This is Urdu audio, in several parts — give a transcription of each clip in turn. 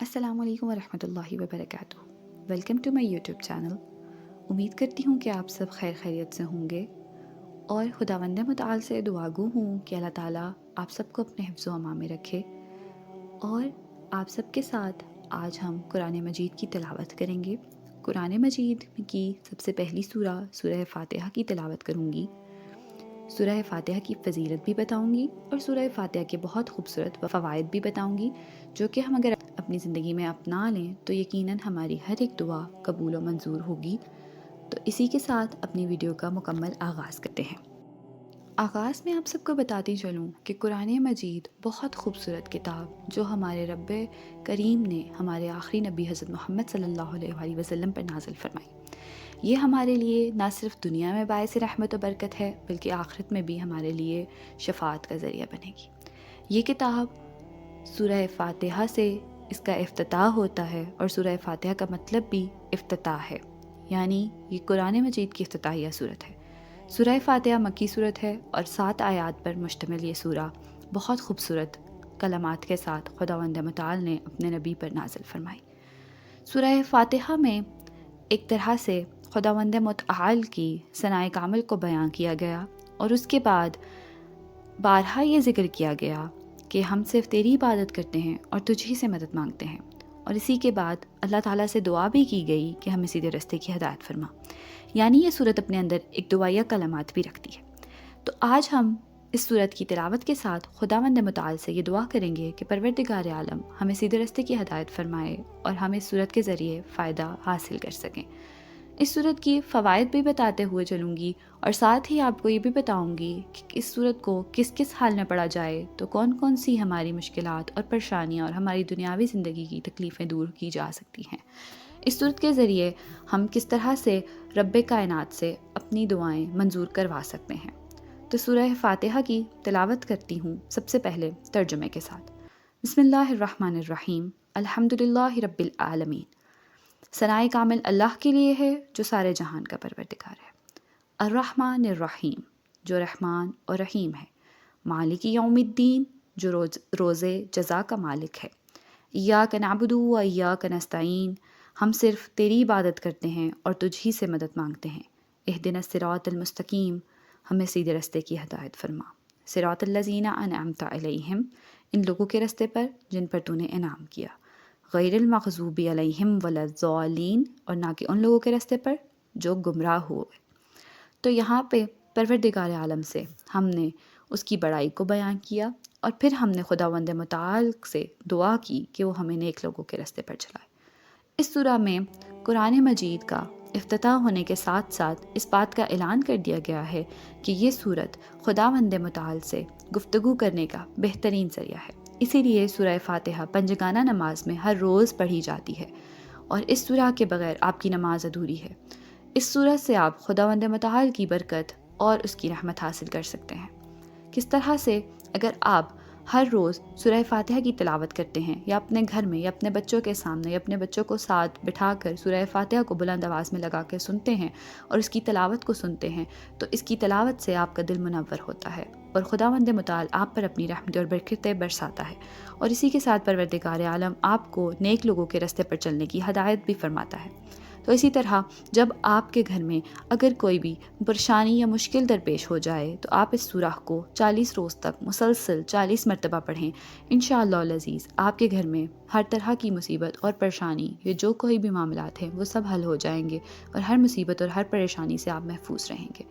السلام علیکم ورحمۃ اللہ وبرکاتہ۔ Welcome to my YouTube channel. امید کرتی ہوں کہ آپ سب خیر خیریت سے ہوں گے اور خداوند متعال سے دعا گو ہوں کہ اللہ تعالیٰ آپ سب کو اپنے حفظ و امان میں رکھے۔ اور آپ سب کے ساتھ آج ہم قرآن مجید کی تلاوت کریں گے۔ قرآن مجید کی سب سے پہلی سورہ فاتحہ کی تلاوت کروں گی۔ سورہ فاتحہ کی فضیلت بھی بتاؤں گی اور سورہ فاتحہ کے بہت خوبصورت فوائد بھی بتاؤں گی، جو کہ ہم اگر اپنی زندگی میں اپنا لیں تو یقیناً ہماری ہر ایک دعا قبول و منظور ہوگی۔ تو اسی کے ساتھ اپنی ویڈیو کا مکمل آغاز کرتے ہیں۔ آغاز میں آپ سب کو بتاتی چلوں کہ قرآن مجید بہت خوبصورت کتاب جو ہمارے رب کریم نے ہمارے آخری نبی حضرت محمد صلی اللہ علیہ وسلم پر نازل فرمائی، یہ ہمارے لیے نہ صرف دنیا میں باعث رحمت و برکت ہے بلکہ آخرت میں بھی ہمارے لیے شفاعت کا ذریعہ بنے گی۔ یہ کتاب سورہ فاتحہ سے اس کا افتتاح ہوتا ہے اور سورہ فاتحہ کا مطلب بھی افتتاح ہے، یعنی یہ قرآن مجید کی افتتاحیہ صورت ہے۔ سورہ فاتحہ مکی صورت ہے اور 7 آیات پر مشتمل یہ سورہ بہت خوبصورت کلمات کے ساتھ خداوند متعال نے اپنے نبی پر نازل فرمائی۔ سورہ فاتحہ میں ایک طرح سے خداوند متعال کی ثنائے کامل کو بیان کیا گیا اور اس کے بعد بارہا یہ ذکر کیا گیا کہ ہم صرف تیری عبادت کرتے ہیں اور تجھ ہی سے مدد مانگتے ہیں، اور اسی کے بعد اللہ تعالیٰ سے دعا بھی کی گئی کہ ہمیں سیدھے راستے کی ہدایت فرما، یعنی یہ صورت اپنے اندر ایک دعائیہ کلمات بھی رکھتی ہے۔ تو آج ہم اس صورت کی تلاوت کے ساتھ خداوند متعال سے یہ دعا کریں گے کہ پروردگار عالم ہمیں سیدھے راستے کی ہدایت فرمائے اور ہم اس صورت کے ذریعے فائدہ حاصل کر سکیں۔ اس صورت کی فوائد بھی بتاتے ہوئے چلوں گی اور ساتھ ہی آپ کو یہ بھی بتاؤں گی کہ اس صورت کو کس کس حال میں پڑھا جائے تو کون کون سی ہماری مشکلات اور پریشانیاں اور ہماری دنیاوی زندگی کی تکلیفیں دور کی جا سکتی ہیں۔ اس صورت کے ذریعے ہم کس طرح سے رب کائنات سے اپنی دعائیں منظور کروا سکتے ہیں۔ تو سورہ فاتحہ کی تلاوت کرتی ہوں سب سے پہلے ترجمے کے ساتھ۔ بسم اللہ الرحمن الرحیم، الحمدللہ رب العالمین۔ ثنائے کامل اللہ کے لیے ہے جو سارے جہان کا پروردگار ہے۔ الرحمن الرحیم، جو رحمان اور رحیم ہے۔ مالک یوم الدین، جو روز جزا کا مالک ہے۔ ایاک نعبد و ایاک نستعین، ہم صرف تیری عبادت کرتے ہیں اور تجھ ہی سے مدد مانگتے ہیں۔ اہدنا الصراط المستقیم، ہمیں سیدھے راستے کی ہدایت فرما۔ صراط الذین انعمت علیہم، ان لوگوں کے راستے پر جن پر تو نے انعام کیا۔ غیر المغضوب علیہم ولا الضالین، اور نہ کہ ان لوگوں کے راستے پر جو گمراہ ہوئے۔ تو یہاں پہ پروردگار عالم سے ہم نے اس کی بڑائی کو بیان کیا اور پھر ہم نے خداوند متعال سے دعا کی کہ وہ ہمیں نیک لوگوں کے راستے پر چلائے۔ اس سورہ میں قرآن مجید کا افتتاح ہونے کے ساتھ ساتھ اس بات کا اعلان کر دیا گیا ہے کہ یہ سورت خداوند متعال سے گفتگو کرنے کا بہترین ذریعہ ہے۔ اسی لیے سورہ فاتحہ پنجگانہ نماز میں ہر روز پڑھی جاتی ہے اور اس سورہ کے بغیر آپ کی نماز ادھوری ہے۔ اس سورت سے آپ خداوند متعال کی برکت اور اس کی رحمت حاصل کر سکتے ہیں۔ کس طرح سے؟ اگر آپ ہر روز سورہ فاتحہ کی تلاوت کرتے ہیں یا اپنے گھر میں یا اپنے بچوں کے سامنے یا اپنے بچوں کو ساتھ بٹھا کر سورہ فاتحہ کو بلند آواز میں لگا کے سنتے ہیں اور اس کی تلاوت کو سنتے ہیں تو اس کی تلاوت سے آپ کا دل منور ہوتا ہے اور خداوند متعال آپ پر اپنی رحمت اور برکتیں برساتا ہے، اور اسی کے ساتھ پروردگار عالم آپ کو نیک لوگوں کے راستے پر چلنے کی ہدایت بھی فرماتا ہے۔ تو اسی طرح جب آپ کے گھر میں اگر کوئی بھی پریشانی یا مشکل درپیش ہو جائے تو آپ اس سورہ کو 40 روز تک مسلسل 40 مرتبہ پڑھیں۔ انشاءاللہ العزیز آپ کے گھر میں ہر طرح کی مصیبت اور پریشانی یا جو کوئی بھی معاملات ہیں وہ سب حل ہو جائیں گے اور ہر مصیبت اور ہر پریشانی سے آپ محفوظ رہیں گے۔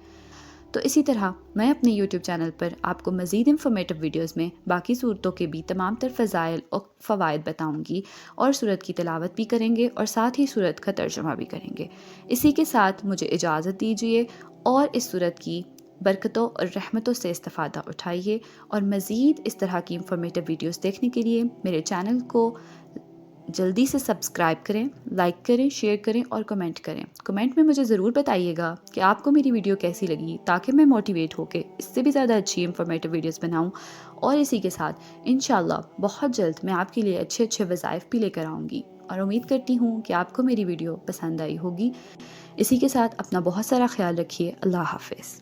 تو اسی طرح میں اپنے یوٹیوب چینل پر آپ کو مزید انفارمیٹو ویڈیوز میں باقی صورتوں کے بھی تمام تر فضائل اور فوائد بتاؤں گی اور صورت کی تلاوت بھی کریں گے اور ساتھ ہی صورت کا ترجمہ بھی کریں گے۔ اسی کے ساتھ مجھے اجازت دیجیے اور اس صورت کی برکتوں اور رحمتوں سے استفادہ اٹھائیے، اور مزید اس طرح کی انفارمیٹو ویڈیوز دیکھنے کے لیے میرے چینل کو جلدی سے سبسکرائب کریں، لائک کریں، شیئر کریں اور کمنٹ کریں۔ کمنٹ میں مجھے ضرور بتائیے گا کہ آپ کو میری ویڈیو کیسی لگی تاکہ میں موٹیویٹ ہو کے اس سے بھی زیادہ اچھی انفارمیٹو ویڈیوز بناؤں، اور اسی کے ساتھ انشاءاللہ بہت جلد میں آپ کے لیے اچھے اچھے وظائف بھی لے کر آؤں گی، اور امید کرتی ہوں کہ آپ کو میری ویڈیو پسند آئی ہوگی۔ اسی کے ساتھ اپنا بہت سارا خیال رکھیے۔ اللہ حافظ۔